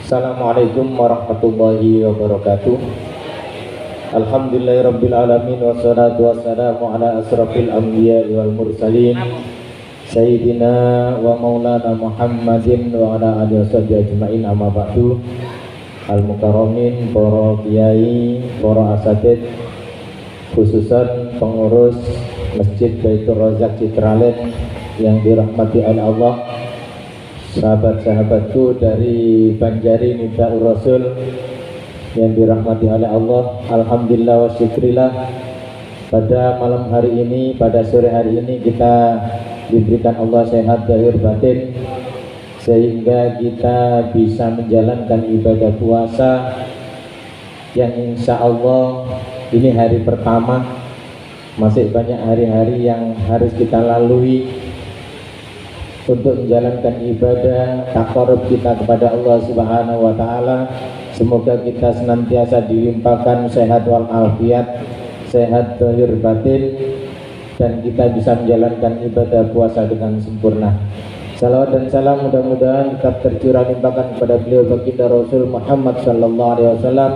Assalamualaikum warahmatullahi wabarakatuh. Alhamdulillahirabbil alamin wassalatu wassalamu ala asrofil anbiya wal mursalin sayyidina wa maulana Muhammadin wa ala alihi washabihi ajmain, amma ba'du. Al mukarramin, para kiai, para asatidz, khususan pengurus Masjid Baitur Razak Citraland yang dirahmati oleh Allah, sahabat-sahabatku dari Banjari Nidaur Rasul yang dirahmati oleh Allah. Alhamdulillah wa syukrillah, pada malam hari ini, pada sore hari ini kita diberikan Allah sehat zahir batin sehingga kita bisa menjalankan ibadah puasa yang insya Allah ini hari pertama. Masih banyak hari-hari yang harus kita lalui untuk menjalankan ibadah taqarrub kita kepada Allah Subhanahu wa taala. Semoga kita senantiasa dilimpahkan sehat wal afiat, sehat zahir batin, dan kita bisa menjalankan ibadah puasa dengan sempurna. Salawat dan salam mudah-mudahan tetap tercurah limpahkan kepada beliau baginda Rasul Muhammad sallallahu alaihi wasallam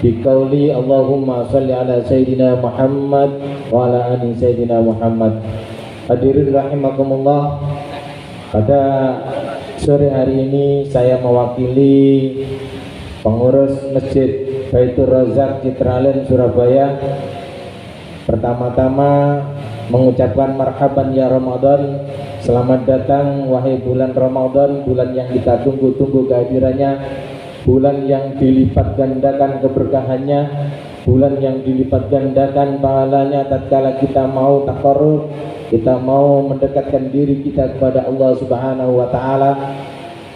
biqauli Allahumma shalli ala sayyidina Muhammad wa ala ali sayyidina Muhammad. Hadirin rahimakumullah, pada sore hari ini saya mewakili pengurus Masjid Baitur Razak Citraland Surabaya pertama-tama mengucapkan marhaban ya Ramadan. Selamat datang wahai bulan Ramadan, bulan yang kita tunggu-tunggu kehadirannya, bulan yang dilipat gandakan keberkahannya, bulan yang dilipat gandakan pahalanya tatkala kita mau taqarrub, kita mau mendekatkan diri kita kepada Allah Subhanahu wa taala,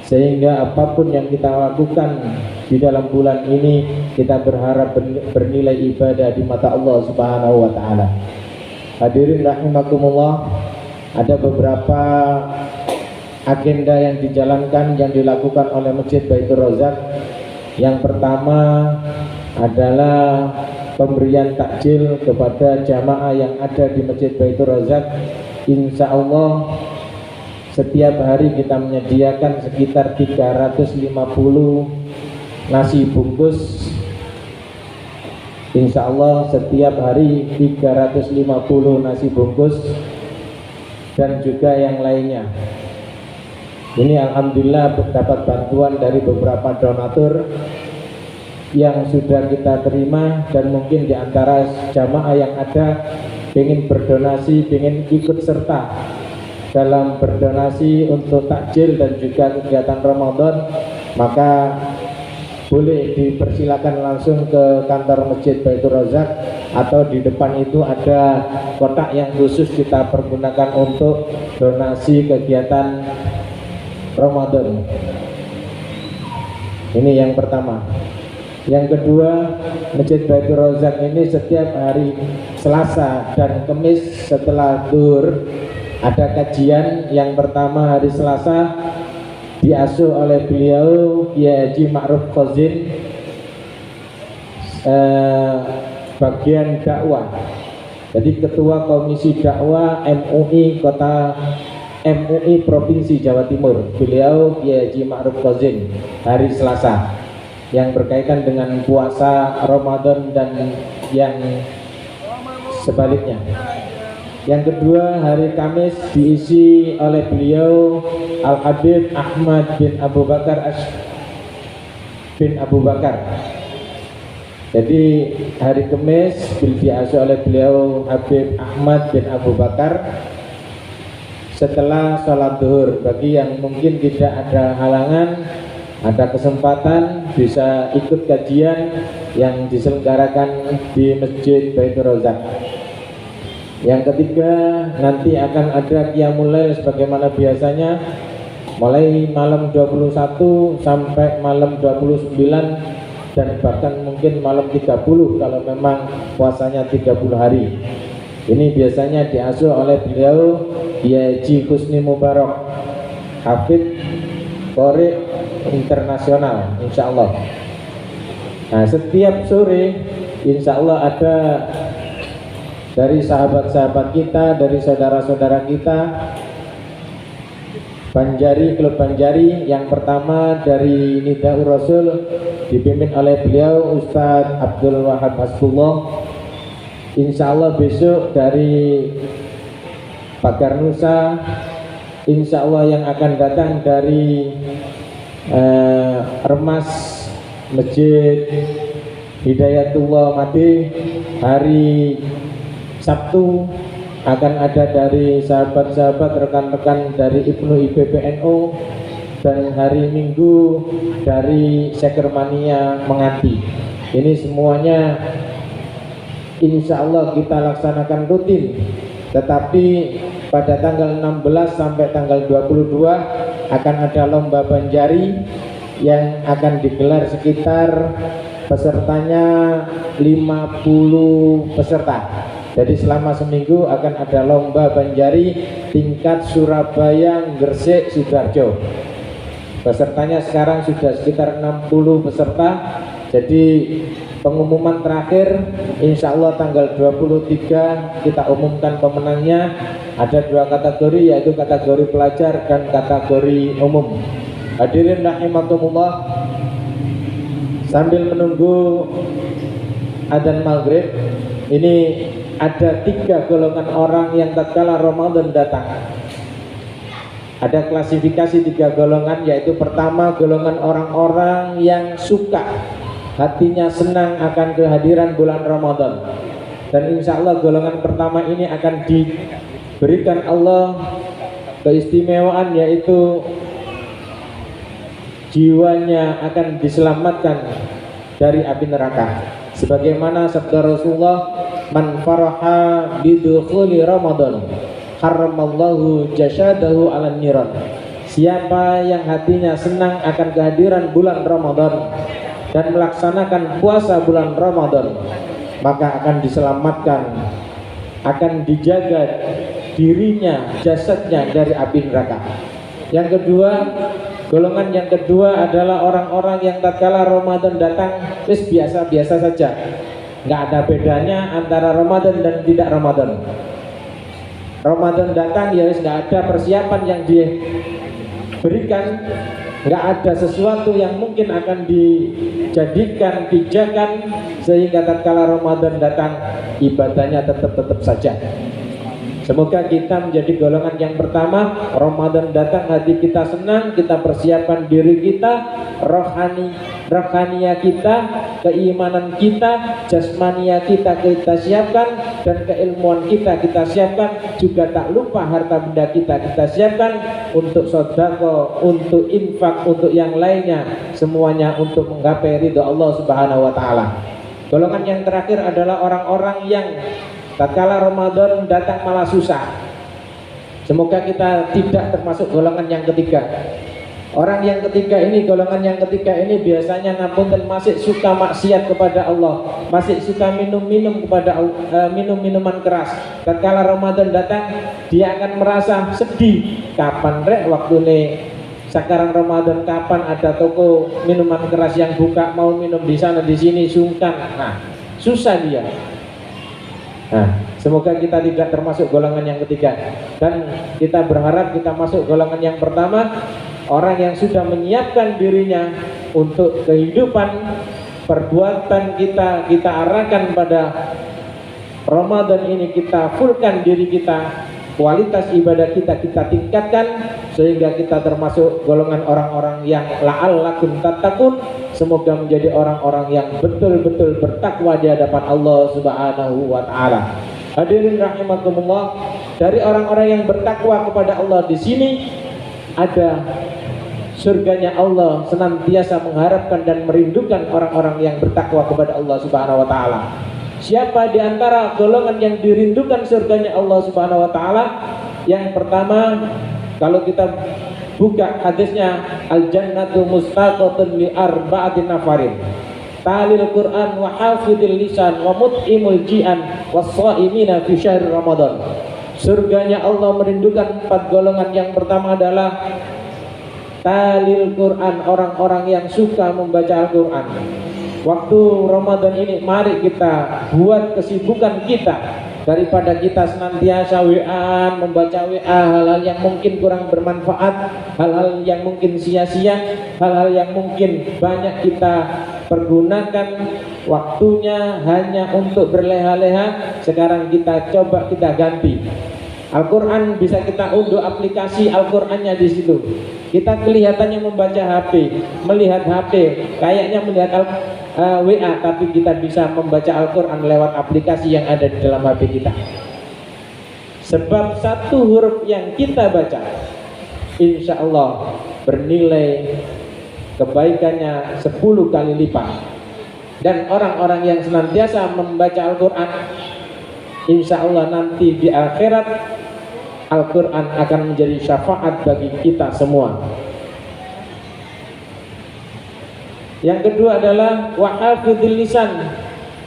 sehingga apapun yang kita lakukan di dalam bulan ini kita berharap bernilai ibadah di mata Allah Subhanahu wa taala. Hadirin rahimakumullah, ada beberapa agenda yang dijalankan, yang dilakukan oleh Masjid Baitur Razak. Yang pertama adalah pemberian takjil kepada jamaah yang ada di Masjid Baitur Razak. Insya Allah setiap hari kita menyediakan sekitar 350 nasi bungkus. Insya Allah setiap hari 350 nasi bungkus dan juga yang lainnya. Ini alhamdulillah dapat bantuan dari beberapa donatur yang sudah kita terima, dan mungkin diantara jamaah yang ada ingin berdonasi, ingin ikut serta dalam berdonasi untuk takjil dan juga kegiatan Ramadan, maka boleh dipersilakan langsung ke kantor Masjid Baitur Razak, atau di depan itu ada kotak yang khusus kita pergunakan untuk donasi kegiatan Ramadan. Ini yang pertama. Yang kedua, Masjid Baitur Razak ini setiap hari Selasa dan Kamis setelah zuhur ada kajian. Yang pertama hari Selasa diasuh oleh beliau Kiai Haji Ma'ruf Khazin, bagian dakwah. Jadi ketua komisi dakwah MUI MUI Provinsi Jawa Timur, beliau Kiai Haji Ma'ruf Khazin, hari Selasa, yang berkaitan dengan puasa Ramadan dan yang sebaliknya. Yang kedua, hari Kamis diisi oleh beliau Al-Habib Ahmad bin Abu Bakar Jadi hari Kamis diisi oleh beliau Habib Ahmad bin Abu Bakar setelah sholat zuhur. Bagi yang mungkin tidak ada halangan, ada kesempatan, bisa ikut kajian yang diselenggarakan di Masjid Baitur Razak. Yang ketiga, nanti akan ada qiyamul lail sebagaimana biasanya, mulai malam 21 sampai malam 29, dan bahkan mungkin malam 30 kalau memang puasanya 30 hari. Ini biasanya diasuh oleh beliau Kiai Haji Husni Mubarak, Hafidz Qori internasional, insya Allah. Nah, setiap sore insya Allah ada dari sahabat-sahabat kita, dari saudara-saudara kita Banjari, klub Banjari yang pertama dari Nidaur Rasul dipimpin oleh beliau Ustadz Abdul Wahab Hasbullah. Insya Allah besok dari Pagar Nusa, insya Allah yang akan datang dari Remas Masjid Hidayatullah Madi, hari Sabtu akan ada dari sahabat-sahabat rekan-rekan dari Ibnu IPPNU, dan hari Minggu dari Sekermania Menganti. Ini semuanya insya Allah kita laksanakan rutin, tetapi pada tanggal 16 sampai tanggal 22 akan ada lomba Banjari yang akan digelar, sekitar pesertanya 50 peserta. Jadi selama seminggu akan ada lomba Banjari tingkat Surabaya, Gresik, Sidoarjo. Pesertanya sekarang sudah sekitar 60 peserta. Jadi pengumuman terakhir insya Allah tanggal 23 kita umumkan pemenangnya. Ada 2 kategori, yaitu kategori pelajar dan kategori umum. Hadirin rahimakumullah, sambil menunggu adzan maghrib ini ada 3 golongan orang yang tatkala Ramadan datang. Ada klasifikasi 3 golongan, yaitu pertama golongan orang-orang yang suka, hatinya senang akan kehadiran bulan Ramadan. Dan insya Allah golongan pertama ini akan diberikan Allah keistimewaan, yaitu jiwanya akan diselamatkan dari api neraka. Sebagaimana sabda Rasulullah, man faraha bidukhuli Ramadan haramallahu jasadahu 'alan niran. Siapa yang hatinya senang akan kehadiran bulan Ramadan dan melaksanakan puasa bulan Ramadan, maka akan diselamatkan, akan dijaga dirinya, jasadnya dari api neraka. Yang kedua, golongan yang kedua adalah orang-orang yang tatkala Ramadan datang terus biasa-biasa saja, nggak ada bedanya antara Ramadan dan tidak Ramadan. Ramadan datang ya nggak ada persiapan yang diberikan, nggak ada sesuatu yang mungkin akan dijadikan pijakan, sehingga tatkala Ramadan datang ibadahnya tetap saja. Semoga kita menjadi golongan yang pertama. Ramadan datang, hati kita senang, kita persiapkan diri kita, rohania kita, keimanan kita, jasmania kita siapkan, dan keilmuan kita siapkan. Juga tak lupa harta benda kita siapkan untuk sedekah, untuk infak, untuk yang lainnya, semuanya untuk menggapai ridho Allah Subhanahu wa taala. Golongan yang terakhir adalah orang-orang yang tatkala Ramadan datang malah susah. Semoga kita tidak termasuk golongan yang ketiga. Orang yang ketiga ini, golongan yang ketiga ini biasanya ngapunten masih suka maksiat kepada Allah, masih suka minum-minum kepada minum-minuman keras. Tatkala Ramadan datang, dia akan merasa sedih. Kapan rek waktu nih sekarang Ramadan, kapan ada toko minuman keras yang buka, mau minum di sana di sini sungkan. Nah, susah dia. Nah, semoga kita tidak termasuk golongan yang ketiga, dan kita berharap kita masuk golongan yang pertama, orang yang sudah menyiapkan dirinya untuk kehidupan perbuatan kita arahkan pada Ramadan ini, kita fullkan diri kita, kualitas ibadah kita tingkatkan, sehingga kita termasuk golongan orang-orang yang la'allakum tattaqun. Semoga menjadi orang-orang yang betul-betul bertakwa di hadapan Allah Subhanahu wa taala. Hadirin rahimakumullah, dari orang-orang yang bertakwa kepada Allah di sini ada surganya Allah, senantiasa mengharapkan dan merindukan orang-orang yang bertakwa kepada Allah Subhanahu wa taala. Siapa di antara golongan yang dirindukan surganya Allah Subhanahu wa taala? Yang pertama, kalau kita buka hadisnya, al jannatu mustaqatun li arba'atin nafarin, talil Quran wa hafidil lisan wa mut'imul ji'an was-shaimina fi syahr Ramadan. Surganya Allah merindukan 4 golongan. Yang pertama adalah talil Quran, orang-orang yang suka membaca Al-Quran. Waktu Ramadan ini mari kita buat kesibukan kita daripada kita senantiasa WA, membaca WA hal-hal yang mungkin kurang bermanfaat, hal-hal yang mungkin sia-sia, hal-hal yang mungkin banyak kita pergunakan waktunya hanya untuk berleha-leha. Sekarang kita coba kita ganti. Al-Quran bisa kita unduh aplikasi Al-Qurannya di situ. Kita kelihatannya membaca HP, melihat HP, kayaknya melihat WA, tapi kita bisa membaca Al-Quran lewat aplikasi yang ada di dalam HP kita. Sebab satu huruf yang kita baca, insya Allah bernilai kebaikannya 10 kali lipat. Dan orang-orang yang senantiasa membaca Al-Quran, insya Allah nanti di akhirat Al-Quran akan menjadi syafaat bagi kita semua. Yang kedua adalah wahafidil lisan.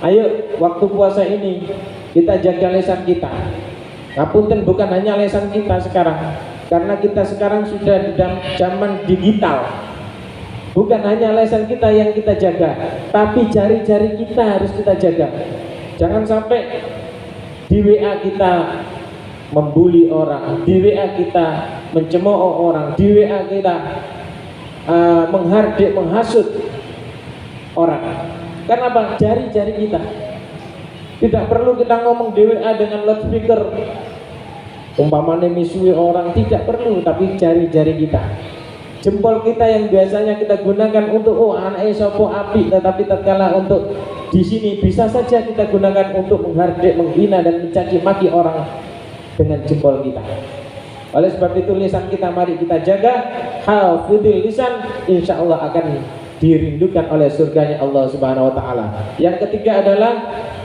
Ayo waktu puasa ini kita jaga lisan kita. Ngapunten, bukan hanya lisan kita sekarang, karena kita sekarang sudah di zaman digital. Bukan hanya lisan kita yang kita jaga, tapi jari-jari kita harus kita jaga. Jangan sampai di WA kita membuli orang, di WA kita mencemooh orang, di WA kita menghardik, menghasut orang. Karena apa? Jari-jari kita. Tidak perlu kita ngomong di WA dengan loudspeaker umpamanya misui orang, tidak perlu, tapi jari-jari kita, jempol kita yang biasanya kita gunakan untuk anak sopo api, tetapi tatkala untuk di sini bisa saja kita gunakan untuk menghardik, menghina dan mencaci maki orang dengan jempol kita. Oleh sebab itu lisan kita mari kita jaga. Hafidil lisan, insya Allah akan dirindukan oleh surganya Allah Subhanahu wa ta'ala. Yang ketiga adalah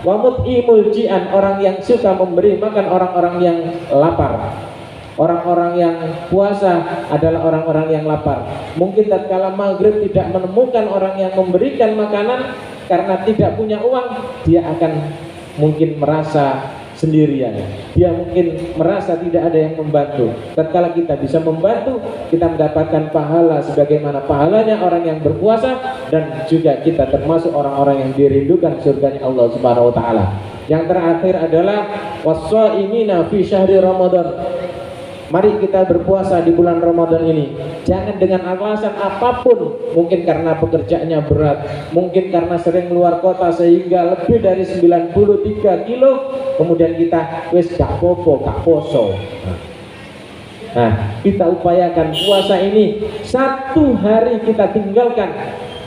wamut'imul ji'an, orang yang suka memberi makan orang-orang yang lapar. Orang-orang yang puasa adalah orang-orang yang lapar. Mungkin tatkala maghrib tidak menemukan orang yang memberikan makanan karena tidak punya uang, dia akan mungkin merasa sendirian, dia mungkin merasa tidak ada yang membantu. Tatkala kita bisa membantu, kita mendapatkan pahala sebagaimana pahalanya orang yang berpuasa, dan juga kita termasuk orang-orang yang dirindukan surganya Allah Subhanahu wa ta'ala. Yang terakhir adalah was-shaimina fi syahri Ramadan. Mari kita berpuasa di bulan Ramadan ini. Jangan dengan alasan apapun, mungkin karena pekerjaannya berat, mungkin karena sering keluar kota sehingga lebih dari 93 kilo, kemudian kita wis gak popo, gak poso. Nah, kita upayakan puasa ini 1 hari kita tinggalkan.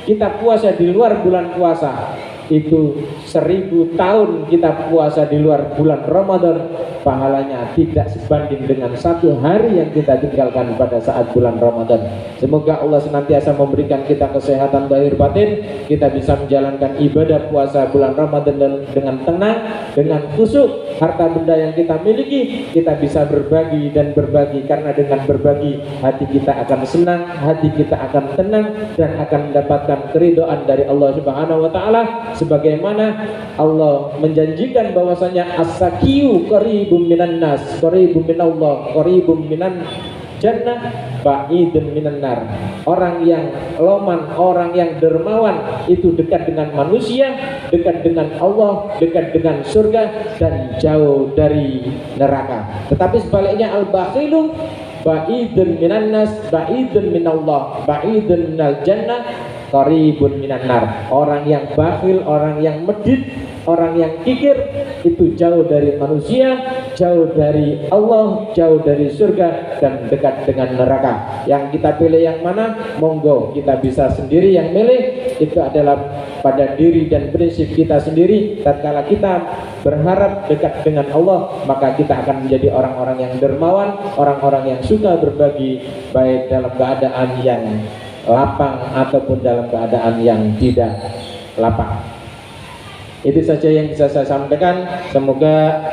Kita puasa di luar bulan puasa. Itu 1000 tahun kita puasa di luar bulan Ramadan, pahalanya tidak sebanding dengan 1 hari yang kita tinggalkan pada saat bulan Ramadan. Semoga Allah senantiasa memberikan kita kesehatan zahir batin, kita bisa menjalankan ibadah puasa bulan Ramadan dengan tenang, dengan khusyuk. Harta benda yang kita miliki kita bisa berbagi dan berbagi, karena dengan berbagi hati kita akan senang, hati kita akan tenang, dan akan mendapatkan keridhaan dari Allah Subhanahu wa ta'ala. Sebagaimana Allah menjanjikan bahwasanya as-sakiyu qaribun minan nas, qaribun minallah, qaribun minan jannah, ba'idun minan nar. Orang yang loman, orang yang dermawan itu dekat dengan manusia, dekat dengan Allah, dekat dengan surga, dan jauh dari neraka. Tetapi sebaliknya al-bakhilu ba'idun minan nas, ba'idun minallah, ba'idun minal jannah, qaribun minan nar. Orang yang bakhil, orang yang medit, orang yang kikir itu jauh dari manusia, jauh dari Allah, jauh dari surga, dan dekat dengan neraka. Yang kita pilih yang mana? Monggo, kita bisa sendiri yang milih. Itu adalah pada diri dan prinsip kita sendiri. Tatkala kita berharap dekat dengan Allah, maka kita akan menjadi orang-orang yang dermawan, orang-orang yang suka berbagi, baik dalam keadaan yang lapang ataupun dalam keadaan yang tidak lapang. Itu saja yang bisa saya sampaikan. Semoga